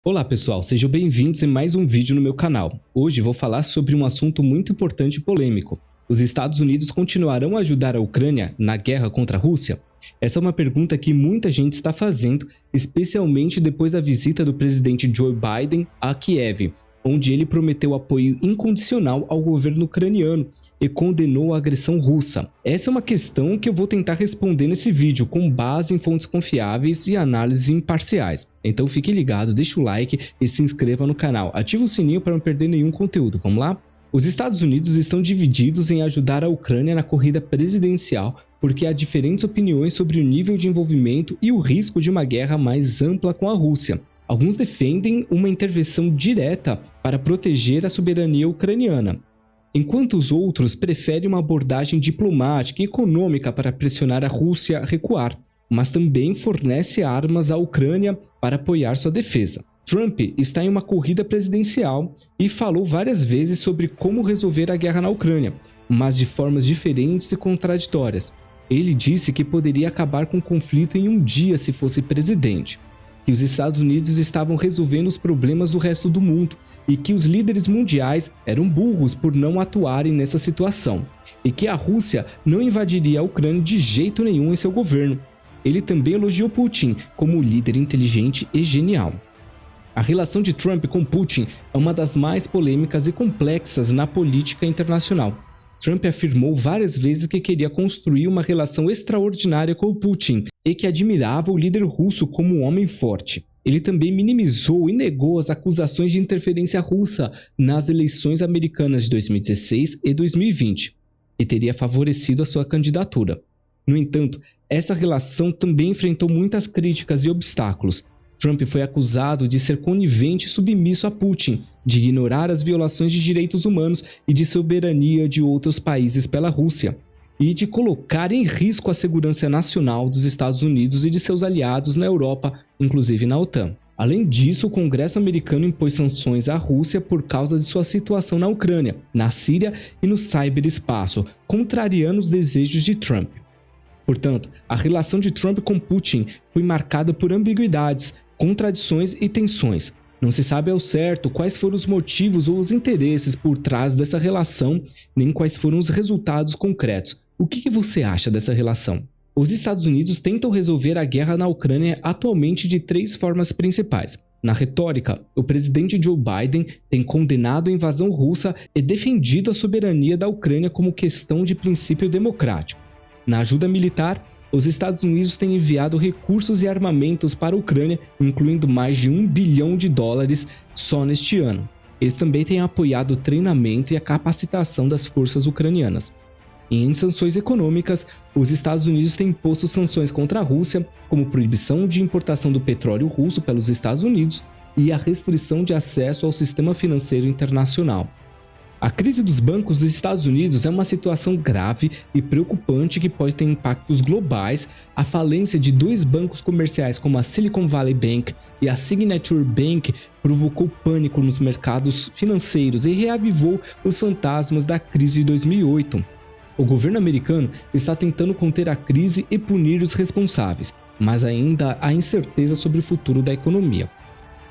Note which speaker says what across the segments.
Speaker 1: Olá pessoal, sejam bem-vindos em mais um vídeo no meu canal. Hoje vou falar sobre um assunto muito importante e polêmico. Os Estados Unidos continuarão a ajudar a Ucrânia na guerra contra a Rússia? Essa é uma pergunta que muita gente está fazendo, especialmente depois da visita do presidente Joe Biden a Kiev, onde ele prometeu apoio incondicional ao governo ucraniano e condenou a agressão russa. Essa é uma questão que eu vou tentar responder nesse vídeo com base em fontes confiáveis e análises imparciais. Então fique ligado, deixa o like e se inscreva no canal. Ative o sininho para não perder nenhum conteúdo. Vamos lá? Os Estados Unidos estão divididos em ajudar a Ucrânia na corrida presidencial porque há diferentes opiniões sobre o nível de envolvimento e o risco de uma guerra mais ampla com a Rússia. Alguns defendem uma intervenção direta para proteger a soberania ucraniana, enquanto os outros preferem uma abordagem diplomática e econômica para pressionar a Rússia a recuar, mas também fornece armas à Ucrânia para apoiar sua defesa. Trump está em uma corrida presidencial e falou várias vezes sobre como resolver a guerra na Ucrânia, mas de formas diferentes e contraditórias. Ele disse que poderia acabar com o conflito em um dia se fosse presidente, que os Estados Unidos estavam resolvendo os problemas do resto do mundo e que os líderes mundiais eram burros por não atuarem nessa situação, e que a Rússia não invadiria a Ucrânia de jeito nenhum em seu governo. Ele também elogiou Putin como um líder inteligente e genial. A relação de Trump com Putin é uma das mais polêmicas e complexas na política internacional. Trump afirmou várias vezes que queria construir uma relação extraordinária com Putin e que admirava o líder russo como um homem forte. Ele também minimizou e negou as acusações de interferência russa nas eleições americanas de 2016 e 2020 e teria favorecido a sua candidatura. No entanto, essa relação também enfrentou muitas críticas e obstáculos. Trump foi acusado de ser conivente e submisso a Putin, de ignorar as violações de direitos humanos e de soberania de outros países pela Rússia, e de colocar em risco a segurança nacional dos Estados Unidos e de seus aliados na Europa, inclusive na OTAN. Além disso, o Congresso americano impôs sanções à Rússia por causa de sua situação na Ucrânia, na Síria e no ciberespaço, contrariando os desejos de Trump. Portanto, a relação de Trump com Putin foi marcada por ambiguidades, contradições e tensões. Não se sabe ao certo quais foram os motivos ou os interesses por trás dessa relação, nem quais foram os resultados concretos. O que você acha dessa relação? Os Estados Unidos tentam resolver a guerra na Ucrânia atualmente de três formas principais. Na retórica, o presidente Joe Biden tem condenado a invasão russa e defendido a soberania da Ucrânia como questão de princípio democrático. Na ajuda militar, os Estados Unidos têm enviado recursos e armamentos para a Ucrânia, incluindo mais de $1 bilhão só neste ano. Eles também têm apoiado o treinamento e a capacitação das forças ucranianas. E em sanções econômicas, os Estados Unidos têm imposto sanções contra a Rússia, como proibição de importação do petróleo russo pelos Estados Unidos e a restrição de acesso ao sistema financeiro internacional. A crise dos bancos dos Estados Unidos é uma situação grave e preocupante que pode ter impactos globais. A falência de dois bancos comerciais como a Silicon Valley Bank e a Signature Bank provocou pânico nos mercados financeiros e reavivou os fantasmas da crise de 2008. O governo americano está tentando conter a crise e punir os responsáveis, mas ainda há incerteza sobre o futuro da economia.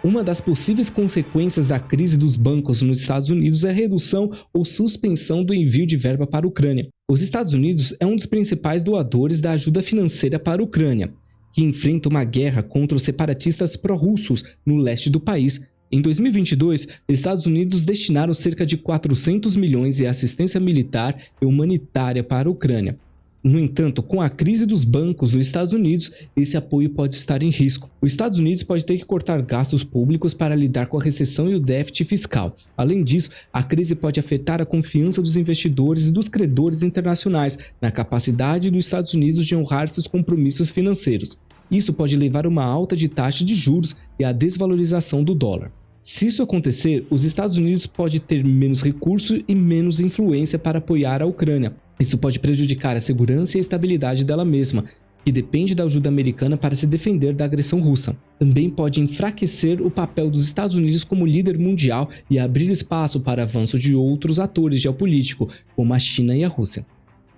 Speaker 1: Uma das possíveis consequências da crise dos bancos nos Estados Unidos é a redução ou suspensão do envio de verba para a Ucrânia. Os Estados Unidos é um dos principais doadores da ajuda financeira para a Ucrânia, que enfrenta uma guerra contra os separatistas pró-russos no leste do país. Em 2022, os Estados Unidos destinaram cerca de 400 milhões em assistência militar e humanitária para a Ucrânia. No entanto, com a crise dos bancos dos Estados Unidos, esse apoio pode estar em risco. Os Estados Unidos pode ter que cortar gastos públicos para lidar com a recessão e o déficit fiscal. Além disso, a crise pode afetar a confiança dos investidores e dos credores internacionais na capacidade dos Estados Unidos de honrar seus compromissos financeiros. Isso pode levar a uma alta de taxa de juros e à desvalorização do dólar. Se isso acontecer, os Estados Unidos podem ter menos recursos e menos influência para apoiar a Ucrânia. Isso pode prejudicar a segurança e a estabilidade dela mesma, que depende da ajuda americana para se defender da agressão russa. Também pode enfraquecer o papel dos Estados Unidos como líder mundial e abrir espaço para avanço de outros atores geopolíticos, como a China e a Rússia.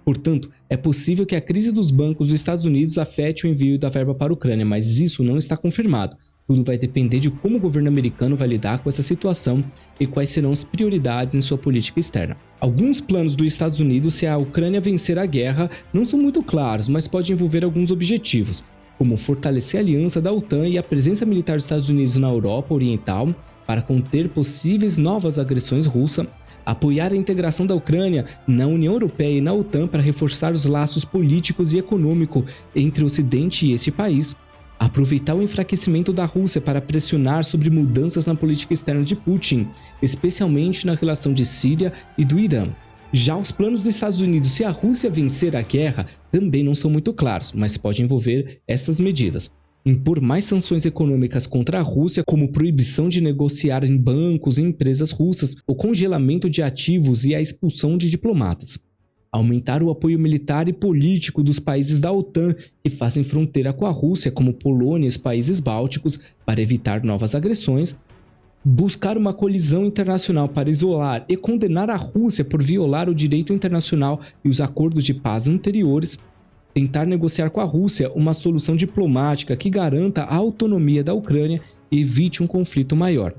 Speaker 1: Portanto, é possível que a crise dos bancos dos Estados Unidos afete o envio da verba para a Ucrânia, mas isso não está confirmado. Tudo vai depender de como o governo americano vai lidar com essa situação e quais serão as prioridades em sua política externa. Alguns planos dos Estados Unidos se a Ucrânia vencer a guerra não são muito claros, mas pode envolver alguns objetivos, como fortalecer a aliança da OTAN e a presença militar dos Estados Unidos na Europa Oriental para conter possíveis novas agressões russas, apoiar a integração da Ucrânia na União Europeia e na OTAN para reforçar os laços políticos e econômicos entre o Ocidente e este país, aproveitar o enfraquecimento da Rússia para pressionar sobre mudanças na política externa de Putin, especialmente na relação de Síria e do Irã. Já os planos dos Estados Unidos se a Rússia vencer a guerra também não são muito claros, mas pode envolver estas medidas. Impor mais sanções econômicas contra a Rússia, como proibição de negociar em bancos e empresas russas, o congelamento de ativos e a expulsão de diplomatas. Aumentar o apoio militar e político dos países da OTAN que fazem fronteira com a Rússia, como Polônia e os países bálticos, para evitar novas agressões. Buscar uma colisão internacional para isolar e condenar a Rússia por violar o direito internacional e os acordos de paz anteriores. Tentar negociar com a Rússia uma solução diplomática que garanta a autonomia da Ucrânia e evite um conflito maior.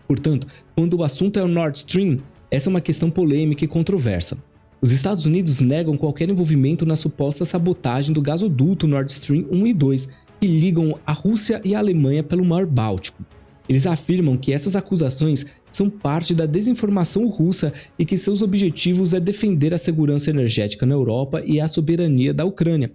Speaker 1: Portanto, quando o assunto é o Nord Stream, essa é uma questão polêmica e controversa. Os Estados Unidos negam qualquer envolvimento na suposta sabotagem do gasoduto Nord Stream 1 e 2, que ligam a Rússia e a Alemanha pelo Mar Báltico. Eles afirmam que essas acusações são parte da desinformação russa e que seus objetivos é defender a segurança energética na Europa e a soberania da Ucrânia.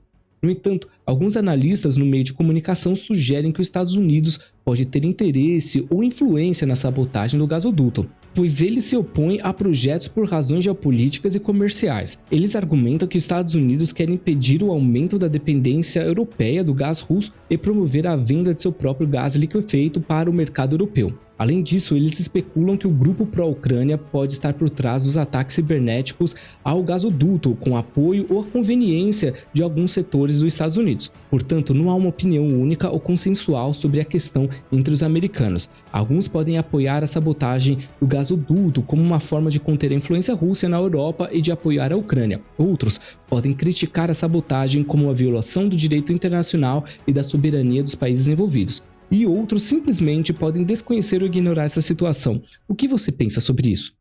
Speaker 1: No entanto, alguns analistas no meio de comunicação sugerem que os Estados Unidos pode ter interesse ou influência na sabotagem do gasoduto, pois ele se opõe a projetos por razões geopolíticas e comerciais. Eles argumentam que os Estados Unidos querem impedir o aumento da dependência europeia do gás russo e promover a venda de seu próprio gás liquefeito para o mercado europeu. Além disso, eles especulam que o grupo pró-Ucrânia pode estar por trás dos ataques cibernéticos ao gasoduto, com apoio ou conveniência de alguns setores dos Estados Unidos. Portanto, não há uma opinião única ou consensual sobre a questão entre os americanos. Alguns podem apoiar a sabotagem do gasoduto como uma forma de conter a influência russa na Europa e de apoiar a Ucrânia. Outros podem criticar a sabotagem como uma violação do direito internacional e da soberania dos países envolvidos. E outros simplesmente podem desconhecer ou ignorar essa situação. O que você pensa sobre isso?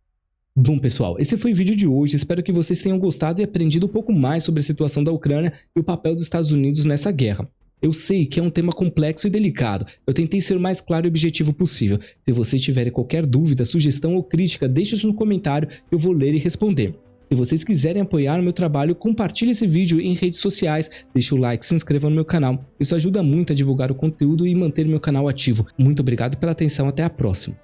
Speaker 1: Bom pessoal, esse foi o vídeo de hoje, espero que vocês tenham gostado e aprendido um pouco mais sobre a situação da Ucrânia e o papel dos Estados Unidos nessa guerra. Eu sei que é um tema complexo e delicado, eu tentei ser o mais claro e objetivo possível. Se vocês tiverem qualquer dúvida, sugestão ou crítica, deixe isso no comentário que eu vou ler e responder. Se vocês quiserem apoiar o meu trabalho, compartilhe esse vídeo em redes sociais, deixe o like, se inscreva no meu canal. Isso ajuda muito a divulgar o conteúdo e manter meu canal ativo. Muito obrigado pela atenção, até a próxima.